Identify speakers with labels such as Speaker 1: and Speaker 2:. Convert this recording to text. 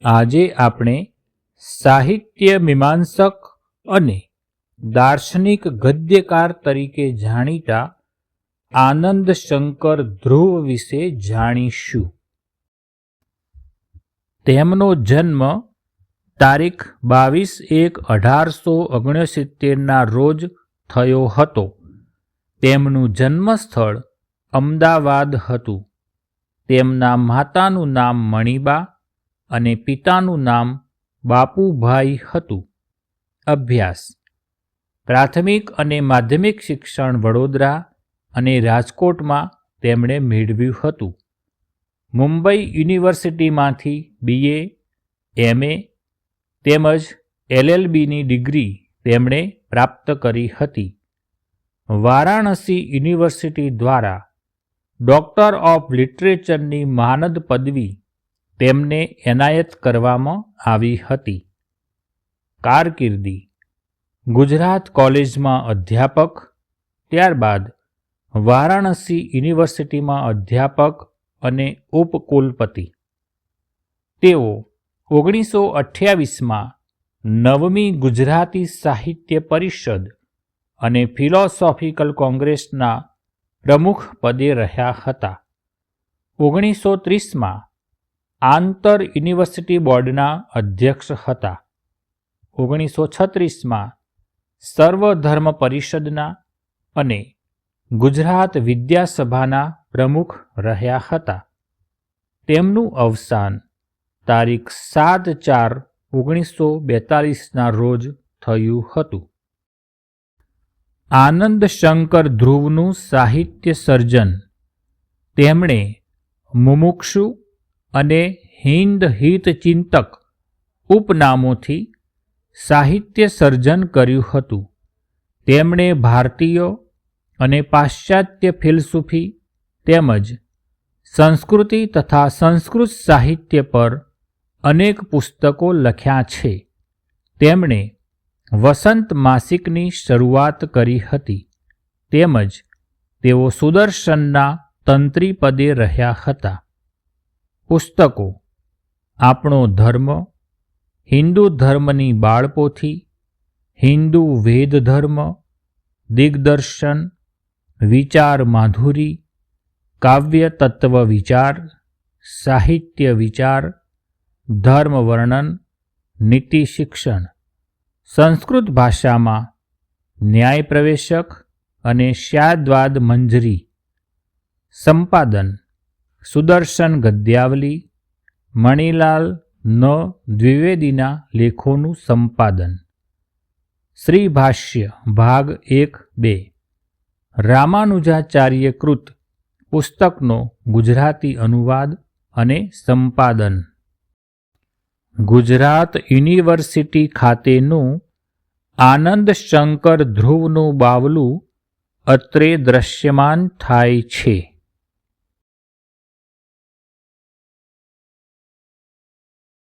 Speaker 1: આજે આપણે સાહિત્ય મીમાંસક અને દાર્શનિક ગદ્યકાર તરીકે જાણીતા આનંદ શંકર ધ્રુવ વિશે જાણીશું. તેમનો જન્મ તારીખ 22/1/1869 રોજ થયો હતો. તેમનું જન્મસ્થળ અમદાવાદ હતું. તેમના માતાનું નામ મણિબા અને પિતાનું નામ બાપુભાઈ હતું. અભ્યાસ: પ્રાથમિક અને માધ્યમિક શિક્ષણ વડોદરા અને રાજકોટમાં તેમણે મેળવ્યું હતું. મુંબઈ યુનિવર્સિટીમાંથી BA, MA તેમજ LLBની ડિગ્રી તેમણે પ્રાપ્ત કરી હતી. વારાણસી યુનિવર્સિટી દ્વારા ડૉક્ટર ઓફ લિટરેચરની માનદ પદવી તેમને એનાયત કરવામાં આવી હતી. કારકિર્દી: ગુજરાત કોલેજમાં અધ્યાપક, ત્યારબાદ વારાણસી યુનિવર્સિટીમાં અધ્યાપક અને ઉપકુલપતિ. તેઓ 1928માં 9મી ગુજરાતી સાહિત્ય પરિષદ અને ફિલોસોફિકલ કોંગ્રેસના પ્રમુખ પદે રહ્યા હતા. 1930માં આંતર યુનિવર્સિટી બોર્ડના અધ્યક્ષ હતા. 1936માં સર્વધર્મ પરિષદના અને ગુજરાત વિદ્યાસભાના પ્રમુખ રહ્યા હતા. તેમનું અવસાન તારીખ 7/4/1942ના રોજ થયું હતું. આનંદ શંકર ધ્રુવનું સાહિત્ય સર્જન: તેમણે મુમુક્ષુ અને હિન્દ હિતચિંતક ઉપનામોથી સાહિત્ય સર્જન કર્યું હતું. તેમણે ભારતીય અને પાશ્ચાત્ય ફિલસૂફી તેમજ સંસ્કૃતિ તથા સંસ્કૃત સાહિત્ય પર અનેક પુસ્તકો લખ્યા છે. તેમણે વસંત માસિકની શરૂઆત કરી હતી. તેમજ તેઓ સુદર્શનના તંત્રી પદે રહ્યા હતા. પુસ્તકો: આપણો ધર્મ, હિન્દુ ધર્મની બાળપોથી, હિન્દુ વેદ ધર્મ, દિગ્દર્શન, વિચાર માધુરી, કાવ્ય તત્વ વિચાર, સાહિત્ય વિચાર, ધર્મ વર્ણન, નીતિ શિક્ષણ, સંસ્કૃત ભાષામાં ન્યાય પ્રવેશક અને શ્યાદ્વાદ મંજરી. સંપાદન: સુદર્શન ગદ્યાવલી, મણિલાલ ન દ્વિવેદીના લેખોનું સંપાદન. શ્રી ભાષ્ય ભાગ 1-2 રામાનુજાચાર્ય કૃત પુસ્તકનો ગુજરાતી અનુવાદ અને સંપાદન. ગુજરાત યુનિવર્સિટી ખાતેનું આનંદ શંકર ધ્રુવનું બાવલું અત્રે દ્રશ્યમાન થાય છે.